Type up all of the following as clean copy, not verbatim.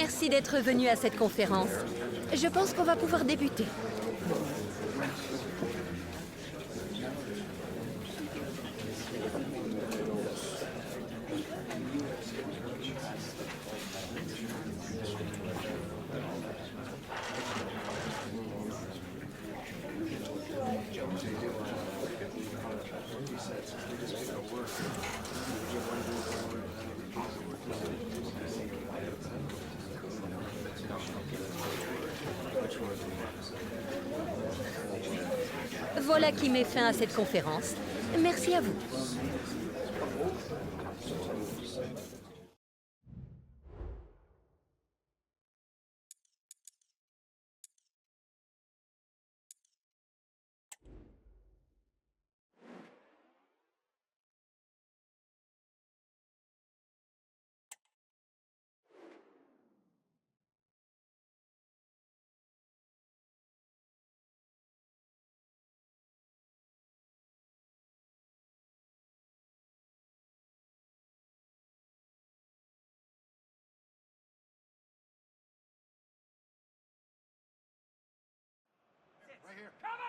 Merci d'être venu à cette conférence. Je pense qu'on va pouvoir débuter. Voilà qui met fin à cette conférence. Merci à vous.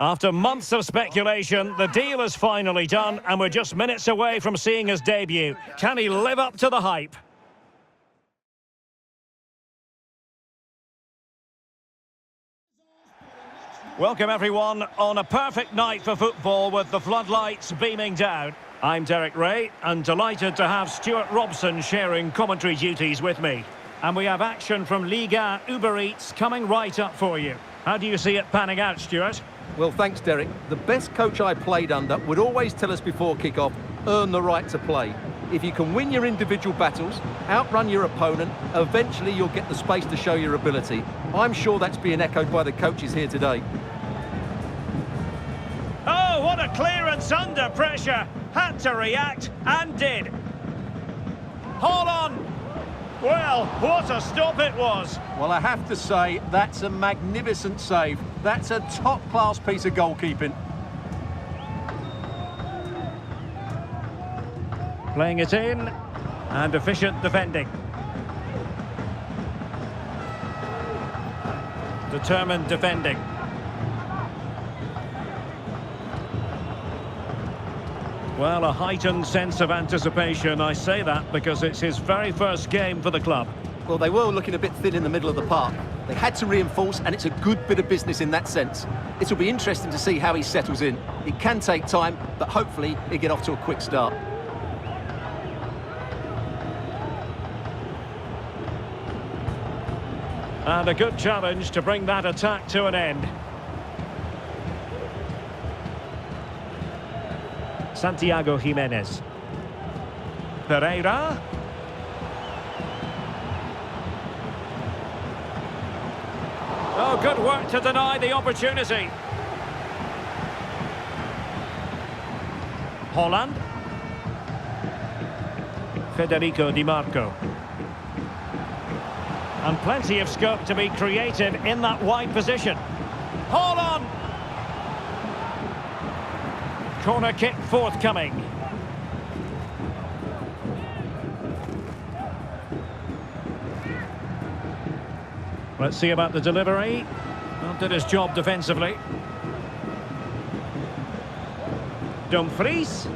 After months of speculation, the deal is finally done, and we're just minutes away from seeing his debut. Can he live up to the hype? Welcome everyone on a perfect night for football with the floodlights beaming down. I'm Derek Ray and delighted to have Stuart Robson sharing commentary duties with me. And we have action from Liga Uber Eats coming right up for you. How do you see it panning out, Stuart? Well, thanks, Derek. The best coach I played under would always tell us before kick-off, earn the right to play. If you can win your individual battles, outrun your opponent, eventually you'll get the space to show your ability. I'm sure that's being echoed by the coaches here today. Oh, what a clearance under pressure. Had to react and did. Hold on. Well, what a stop it was. Well, I have to say, that's a magnificent save. That's a top-class piece of goalkeeping. Playing it in, and efficient defending. Determined defending. Well, a heightened sense of anticipation. I say that because it's his very first game for the club. Well, they were looking a bit thin in the middle of the park. They had to reinforce, and it's a good bit of business in that sense. It'll be interesting to see how he settles in. It can take time, but hopefully he'll get off to a quick start. And a good challenge to bring that attack to an end. Santiago Jimenez. Pereira. Oh, good work to deny the opportunity. Holland. Federico Di Marco. And plenty of scope to be created in that wide position. Holland! Corner kick forthcoming. Let's see about the delivery. Well, did his job defensively. Dumfries.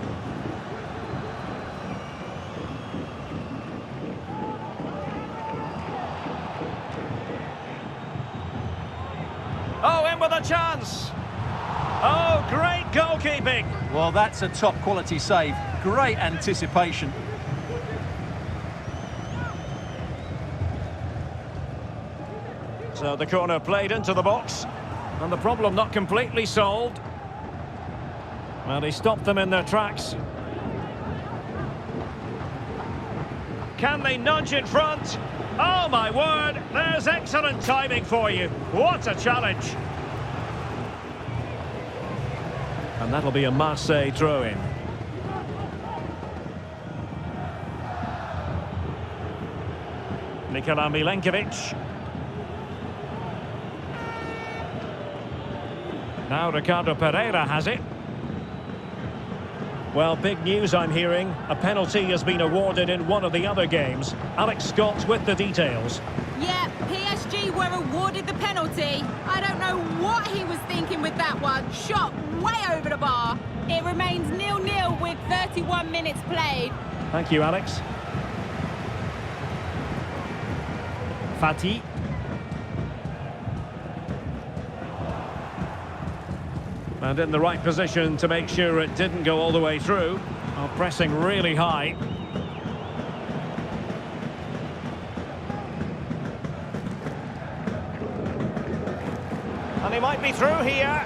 Oh, in with a chance. Oh, great goalkeeping. Well, that's a top-quality save. Great anticipation. So the corner played into the box. And the problem not completely solved. Well, he stopped them in their tracks. Can they nudge in front? Oh, my word. There's excellent timing for you. What a challenge. And that'll be a Marseille throw-in. Nikola Milenkovic. Now Ricardo Pereira has it. Well, big news I'm hearing. A penalty has been awarded in one of the other games. Alex Scott with the details. Yeah, PSG were awarded the penalty. I don't know what he was thinking with that one. Shot way over the bar. It remains 0-0 with 31 minutes played. Thank you, Alex. Fati. And in the right position to make sure it didn't go all the way through. Oh, pressing really high. And he might be through here.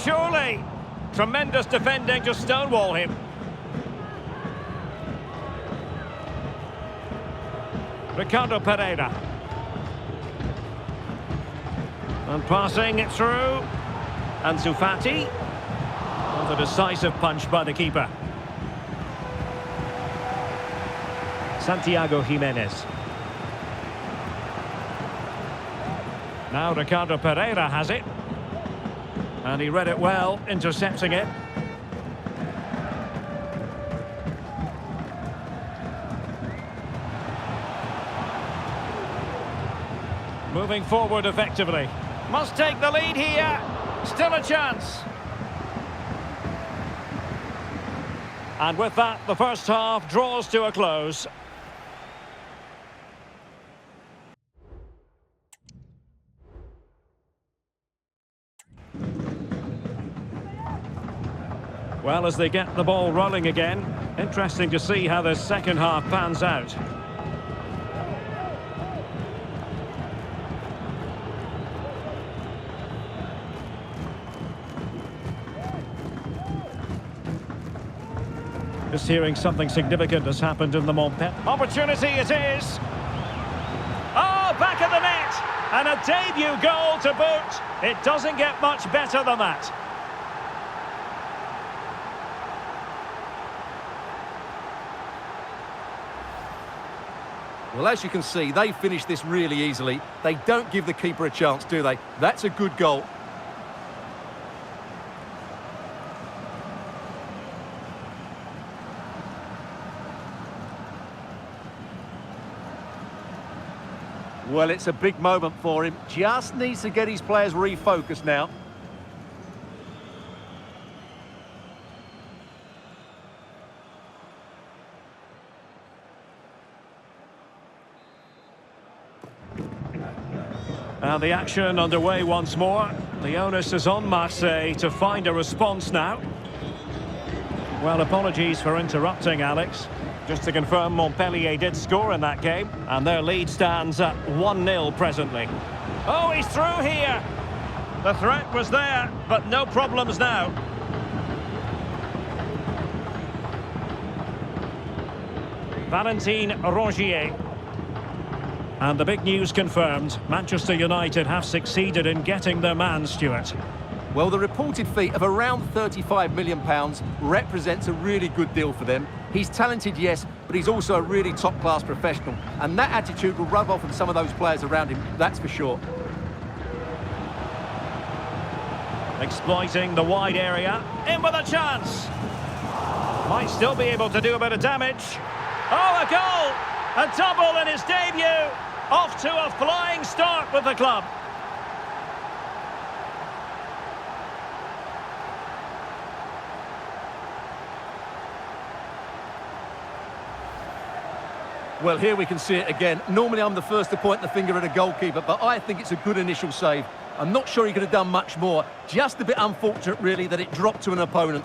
Surely. Tremendous defending to stonewall him. Ricardo Pereira. And passing it through. Ansu Fati. Oh, the decisive punch by the keeper. Santiago Jimenez. Now Ricardo Pereira has it. And he read it well, intercepting it. Moving forward effectively. Must take the lead here. Still a chance. And with that, the first half draws to a close. Well, as they get the ball rolling again, interesting to see how the second half pans out. Just hearing something significant has happened in the Montpellier. Opportunity it is. Oh, back of the net. And a debut goal to boot. It doesn't get much better than that. Well, as you can see, they finish this really easily. They don't give the keeper a chance, do they? That's a good goal. Well, it's a big moment for him. Just needs to get his players refocused now. And the action underway once more. The onus is on Marseille to find a response now. Well, apologies for interrupting, Alex. Just to confirm, Montpellier did score in that game, and their lead stands at 1-0 presently. Oh, he's through here! The threat was there, but no problems now. Valentin Rongier. And the big news confirmed, Manchester United have succeeded in getting their man, Stuart. Well, the reported fee of around £35 million represents a really good deal for them. He's talented, yes, but he's also a really top-class professional. And that attitude will rub off on some of those players around him, that's for sure. Exploiting the wide area. In with a chance. Might still be able to do a bit of damage. Oh, a goal! A double in his debut. Off to a flying start with the club. Well, here we can see it again. Normally I'm the first to point the finger at a goalkeeper, but I think it's a good initial save. I'm not sure he could have done much more. Just a bit unfortunate, really, that it dropped to an opponent.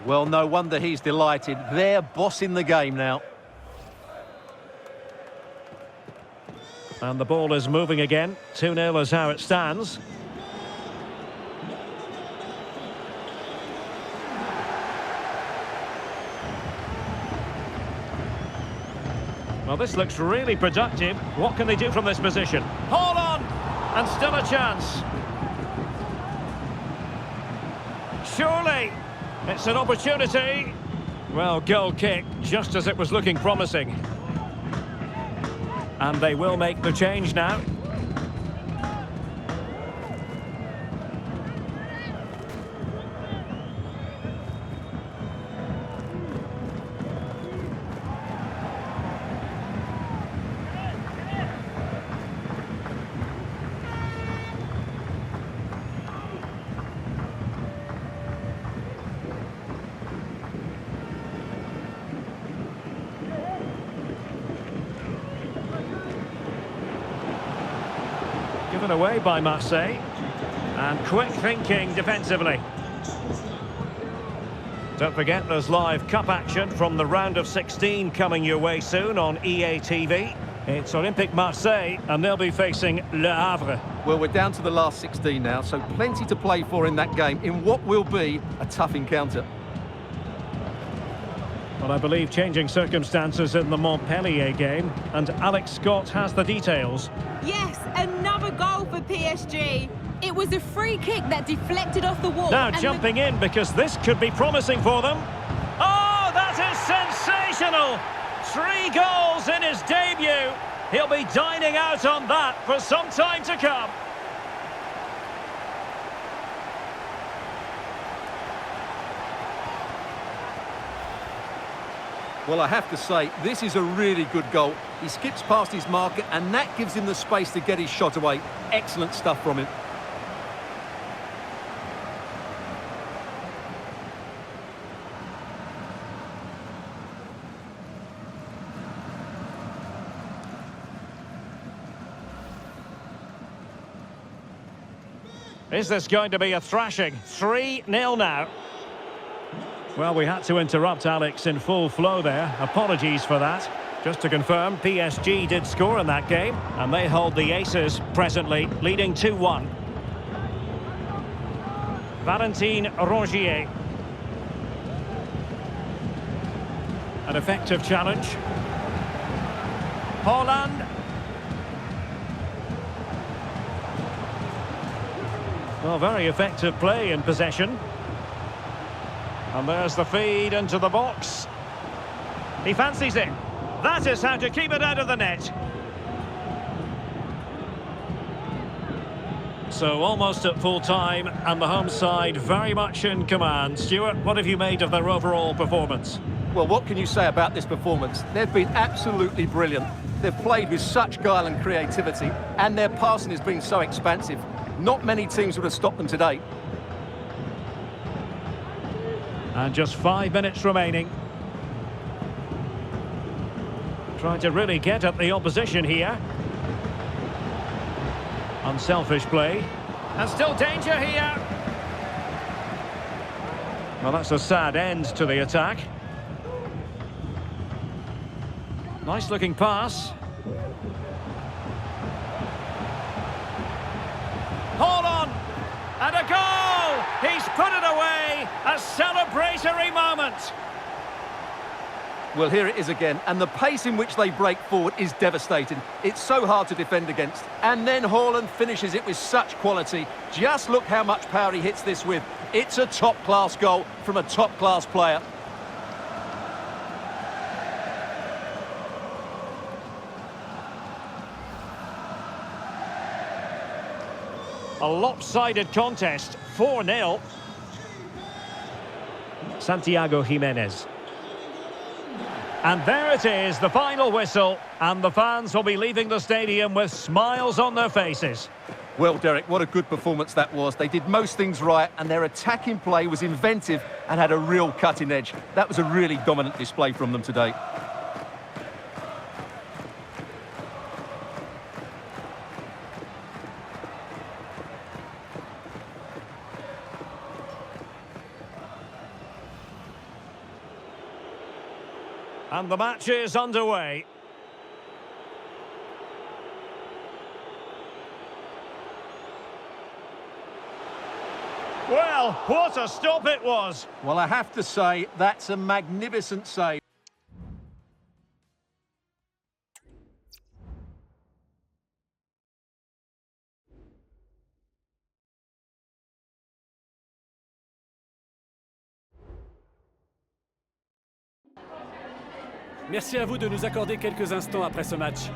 Well, no wonder he's delighted. They're bossing the game now. And the ball is moving again. 2-0 is how it stands. Well, this looks really productive. What can they do from this position? Hold on! And still a chance. Surely! It's an opportunity. Well, goal kick, just as it was looking promising. And they will make the change now. Given away by Marseille. And quick thinking defensively. Don't forget there's live cup action from the round of 16 coming your way soon on EA TV. It's Olympique Marseille and they'll be facing Le Havre. Well, we're down to the last 16 now, so plenty to play for in that game in what will be a tough encounter. Well, I believe changing circumstances in the Montpellier game, and Alex Scott has the details. Yes, another goal for PSG. It was a free kick that deflected off the wall. Now jumping in because this could be promising for them. Oh, that is sensational! 3 goals in his debut. He'll be dining out on that for some time to come. Well, I have to say, this is a really good goal. He skips past his marker, and that gives him the space to get his shot away. Excellent stuff from him. Is this going to be a thrashing? 3-0 now. Well, we had to interrupt Alex in full flow there. Apologies for that. Just to confirm, PSG did score in that game, and they hold the aces presently, leading 2-1. Valentin Rongier. An effective challenge. Haaland. Well, very effective play in possession. And there's the feed into the box. He fancies it. That is how to keep it out of the net. So almost at full time, and the home side very much in command. Stuart, what have you made of their overall performance? Well, what can you say about this performance? They've been absolutely brilliant. They've played with such guile and creativity, and their passing has been so expansive. Not many teams would have stopped them today. And just 5 minutes remaining. Trying to really get at the opposition here. Unselfish play. And still danger here. Well, that's a sad end to the attack. Nice looking pass. Hold on! And a goal! He's put it away! A celebratory moment! Well, here it is again, and the pace in which they break forward is devastating. It's so hard to defend against. And then Haaland finishes it with such quality. Just look how much power he hits this with. It's a top-class goal from a top-class player. A lopsided contest, 4-0. Santiago Jimenez. And there it is, the final whistle, and the fans will be leaving the stadium with smiles on their faces. Well, Derek, what a good performance that was. They did most things right, and their attacking play was inventive and had a real cutting edge. That was a really dominant display from them today. And the match is underway. Well, what a stop it was. Well, I have to say, that's a magnificent save. Merci à vous de nous accorder quelques instants après ce match.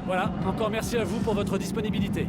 Voilà, encore merci à vous pour votre disponibilité.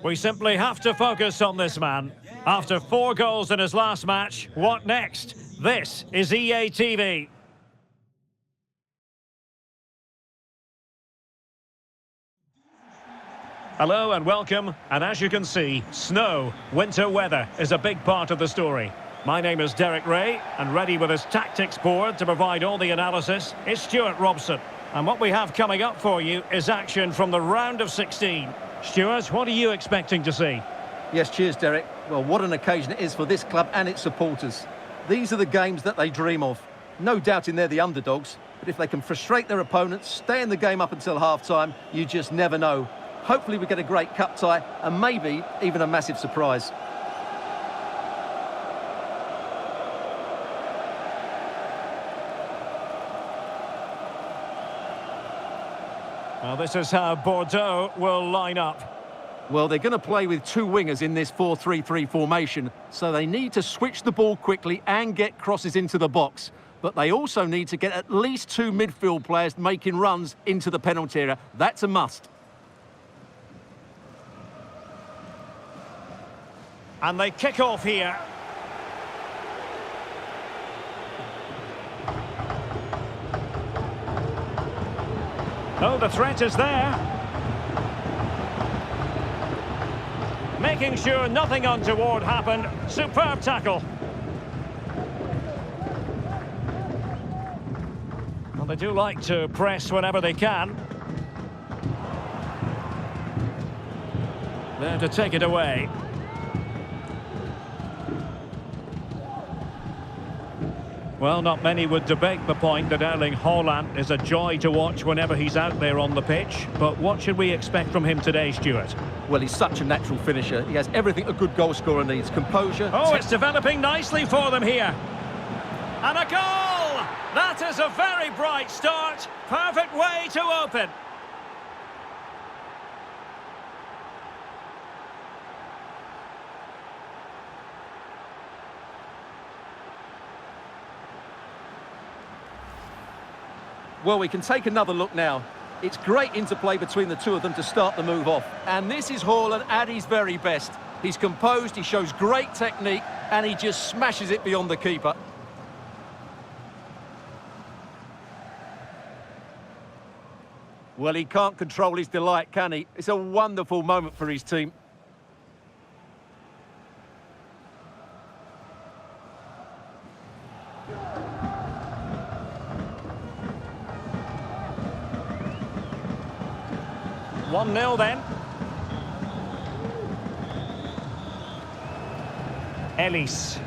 We simply have to focus on this man. After 4 goals in his last match, what next? This is EA TV. Hello and welcome, and as you can see, snow, winter weather is a big part of the story. My name is Derek Ray, and ready with his tactics board to provide all the analysis is Stuart Robson. And what we have coming up for you is action from the round of 16. Stuart, what are you expecting to see? Yes, cheers, Derek. Well, what an occasion it is for this club and its supporters. These are the games that they dream of. No doubting they're the underdogs, but if they can frustrate their opponents, stay in the game up until half-time, you just never know. Hopefully we get a great cup tie and maybe even a massive surprise. Well, this is how Bordeaux will line up. Well, they're going to play with two wingers in this 4-3-3 formation, so they need to switch the ball quickly and get crosses into the box. But they also need to get at least two midfield players making runs into the penalty area. That's a must. And they kick off here. Oh, the threat is there. Making sure nothing untoward happened. Superb tackle. Well, they do like to press whenever they can. There to take it away. Well, not many would debate the point that Erling Haaland is a joy to watch whenever he's out there on the pitch. But what should we expect from him today, Stuart? Well, he's such a natural finisher. He has everything a good goal scorer needs. Composure. Oh, it's developing nicely for them here. And a goal! That is a very bright start. Perfect way to open. Well, we can take another look now. It's great interplay between the two of them to start the move off. And this is Haaland at his very best. He's composed, he shows great technique, and he just smashes it beyond the keeper. Well, he can't control his delight, can he? It's a wonderful moment for his team. One 0 then. Ellis.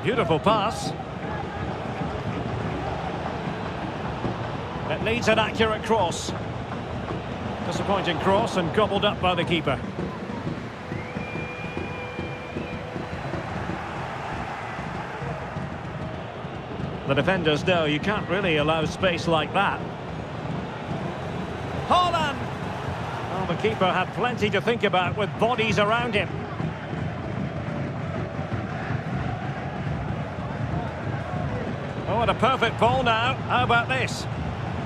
Beautiful pass. It needs an accurate cross. Disappointing cross and gobbled up by the keeper. The defenders know you can't really allow space like that. Haaland! Well, the keeper had plenty to think about with bodies around him. Oh, and a perfect ball now. How about this?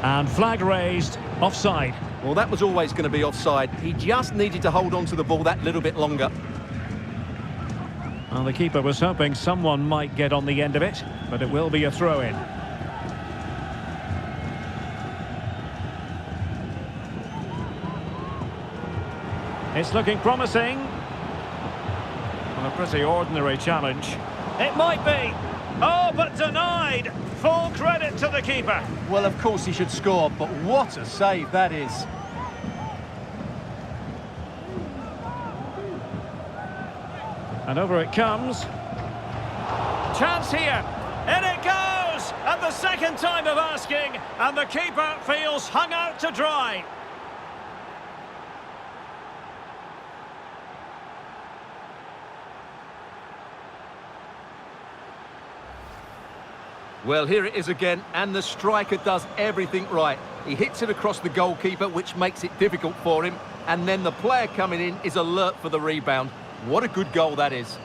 And flag raised, offside. Well, that was always going to be offside. He just needed to hold on to the ball that little bit longer. Well, the keeper was hoping someone might get on the end of it, but it will be a throw-in. It's looking promising. Well, a pretty ordinary challenge. It might be. Oh, but denied. Full credit to the keeper. Well, of course he should score, but what a save that is. And over it comes. Chance here. In it goes! At the second time of asking, and the keeper feels hung out to dry. Well, here it is again, and the striker does everything right. He hits it across the goalkeeper, which makes it difficult for him, and then the player coming in is alert for the rebound. What a good goal that is.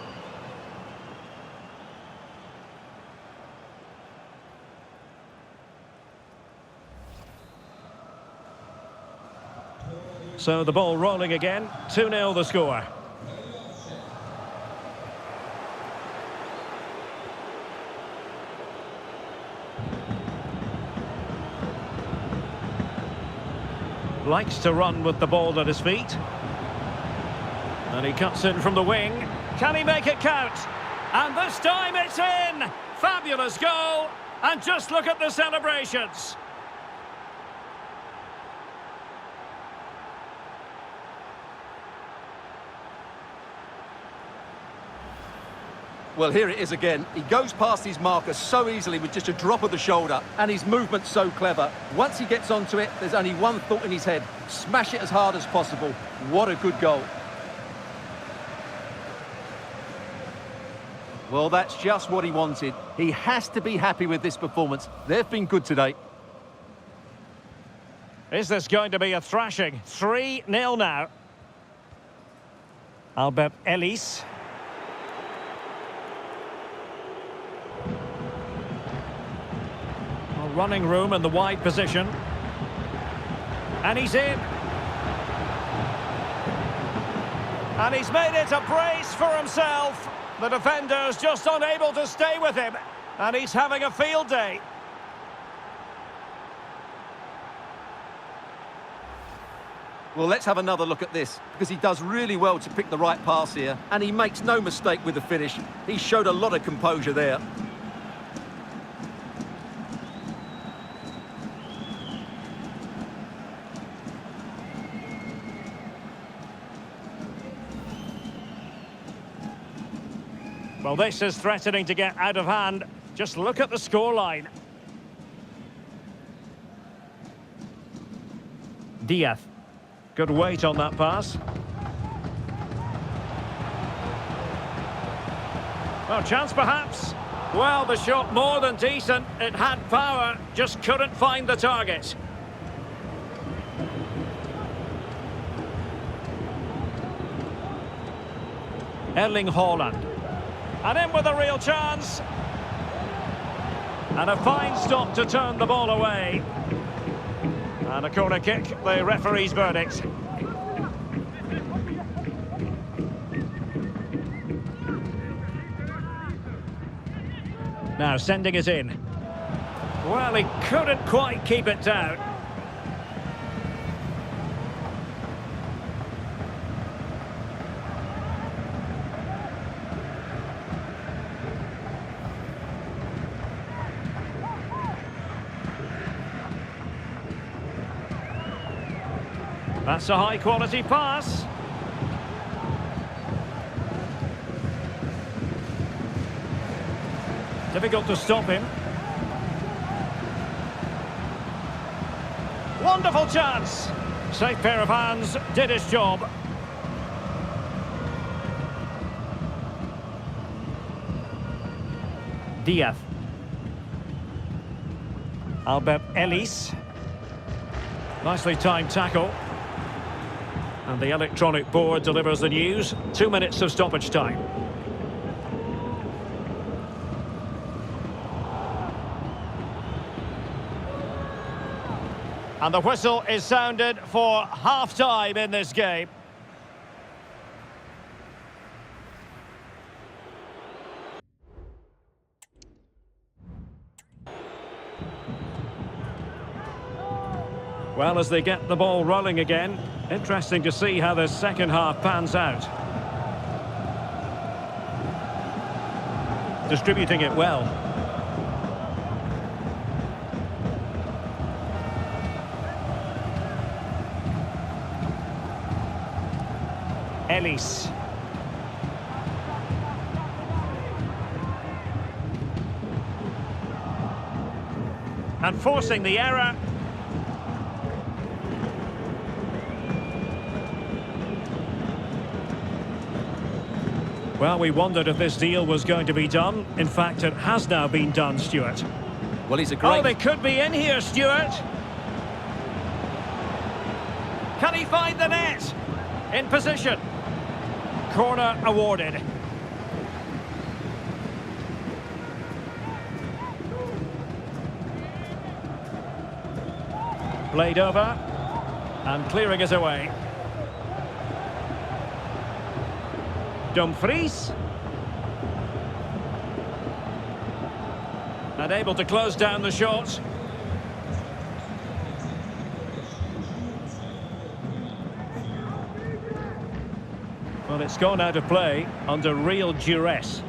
So the ball rolling again, 2-0 the score. Likes to run with the ball at his feet. And he cuts in from the wing. Can he make it count? And this time it's in! Fabulous goal! And just look at the celebrations. Well, here it is again. He goes past his marker so easily with just a drop of the shoulder, and his movement's so clever. Once he gets onto it, there's only one thought in his head. Smash it as hard as possible. What a good goal. Well, that's just what he wanted. He has to be happy with this performance. They've been good today. Is this going to be a thrashing? 3-0 now. Albert Ellis. Running room in the wide position. And he's in. And he's made it a brace for himself. The defender's just unable to stay with him. And he's having a field day. Well, let's have another look at this, because he does really well to pick the right pass here, and he makes no mistake with the finish. He showed a lot of composure there. Well, this is threatening to get out of hand. Just look at the scoreline. Diaz. Good weight on that pass. Oh, chance perhaps. Well, the shot more than decent. It had power, just couldn't find the target. Erling Haaland. And in with a real chance. And a fine stop to turn the ball away. And a corner kick, the referee's verdict. Now sending it in. Well, he couldn't quite keep it down. That's a high-quality pass. Difficult to stop him. Wonderful chance. Safe pair of hands, did his job. Diaz. Albert Ellis. Nicely timed tackle. And the electronic board delivers the news. 2 minutes of stoppage time. And the whistle is sounded for half-time in this game. Well, as they get the ball rolling again, interesting to see how the second half pans out. Distributing it well. Ellis. And forcing the error. Well, we wondered if this deal was going to be done. In fact, it has now been done, Stuart. Well, he's a great... Oh, they could be in here, Stuart. Can he find the net? In position. Corner awarded. Played over. And clearing it away. Dumfries. And able to close down the shot. Well, it's gone out of play under real duress.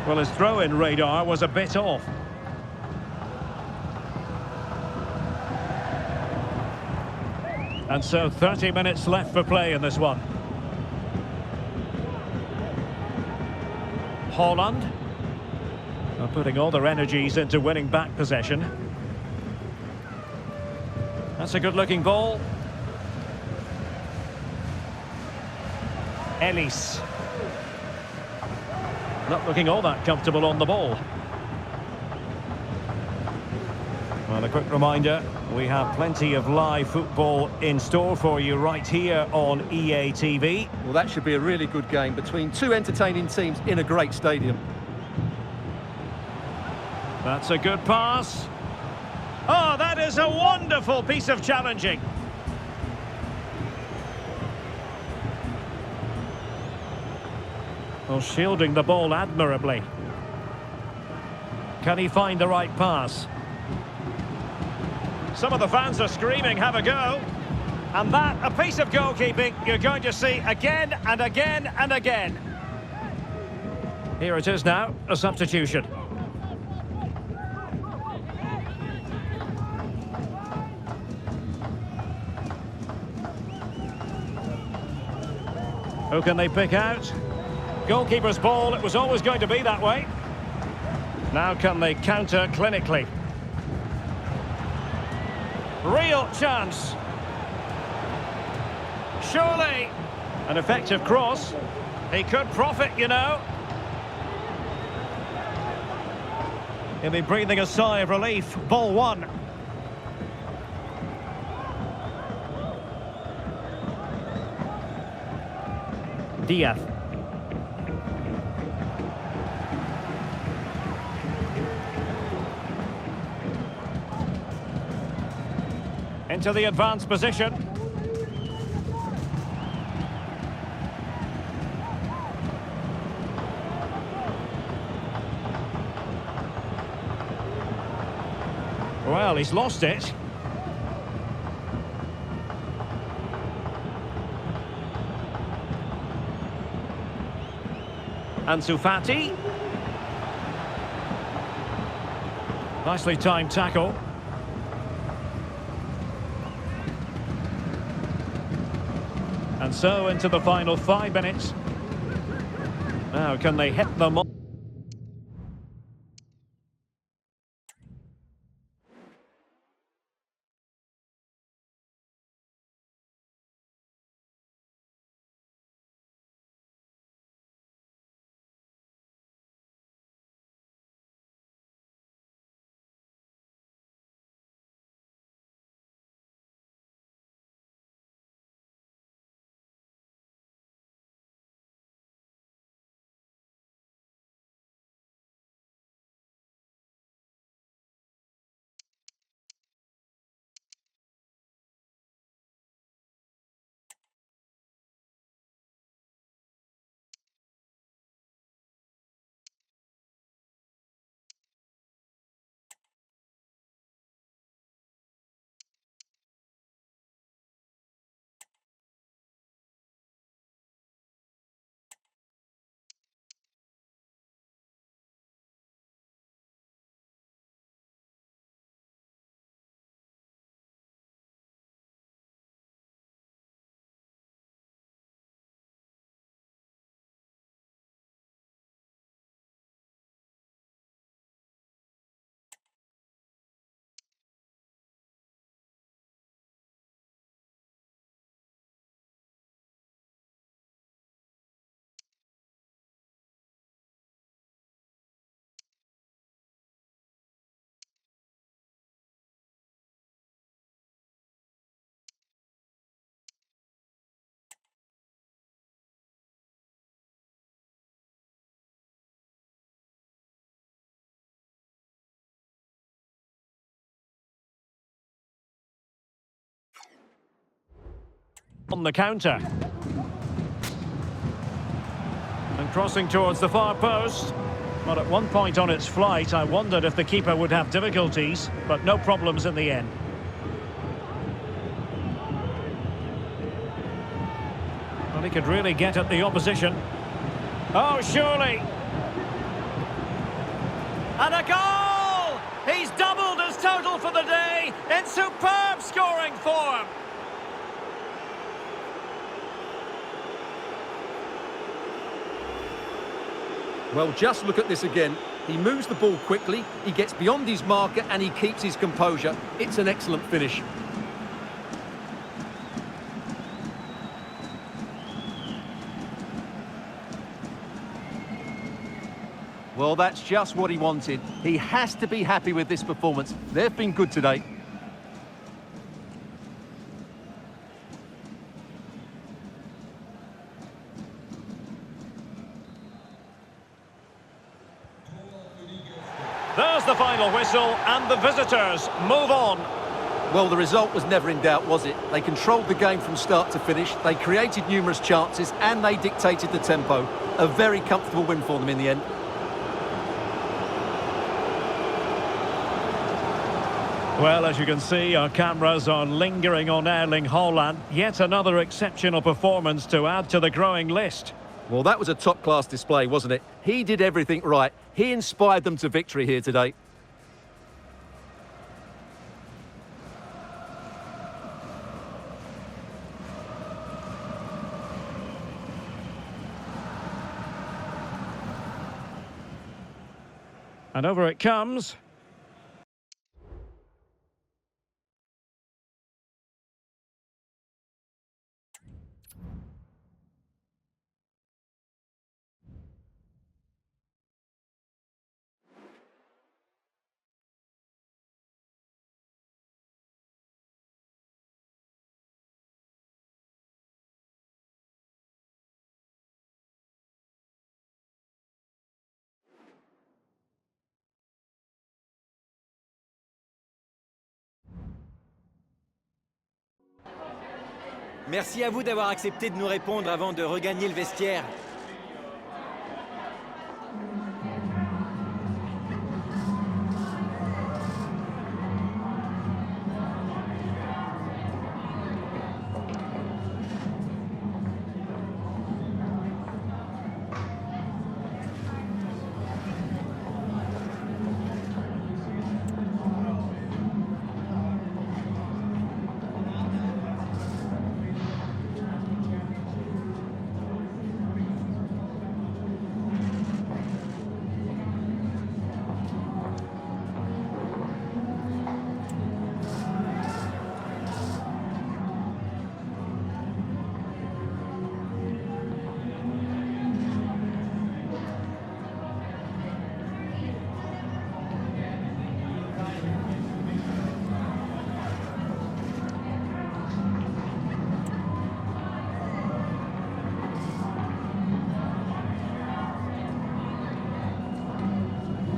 Well, his throw-in radar was a bit off. And so 30 minutes left for play in this one. Haaland. Putting all their energies into winning back possession. That's a good-looking ball. Ellis. Not looking all that comfortable on the ball. Well, a quick reminder, we have plenty of live football in store for you right here on EA TV. Well, that should be a really good game between two entertaining teams in a great stadium. That's a good pass. Oh, that is a wonderful piece of challenging. Well, shielding the ball admirably. Can he find the right pass? Some of the fans are screaming, have a go. And that, a piece of goalkeeping you're going to see again and again and again. Here it is now, a substitution. Who can they pick out? Goalkeeper's ball, it was always going to be that way. Now can they counter clinically? Real chance. Surely. An effective cross. He could profit, you know. He'll be breathing a sigh of relief. Ball one. Diaz. Into the advanced position. Well, he's lost it. Ansu Fati. Nicely timed tackle. And so into the final 5 minutes. Now, can they hit them up? On the counter. And crossing towards the far post. But at one point on its flight, I wondered if the keeper would have difficulties, but no problems in the end. Well, he could really get at the opposition. Oh, surely. And a goal! He's doubled his total for the day in superb scoring form. Well, just look at this again. He moves the ball quickly, he gets beyond his marker and he keeps his composure. It's an excellent finish. Well, that's just what he wanted. He has to be happy with this performance. They've been good today. There's the final whistle, and the visitors move on. Well, the result was never in doubt, was it? They controlled the game from start to finish. They created numerous chances, and they dictated the tempo. A very comfortable win for them in the end. Well, as you can see, our cameras are lingering on Erling Haaland. Yet another exceptional performance to add to the growing list. Well, that was a top-class display, wasn't it? He did everything right. He inspired them to victory here today. And over it comes. Merci à vous d'avoir accepté de nous répondre avant de regagner le vestiaire.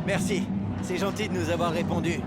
Merci, c'est gentil de nous avoir répondu.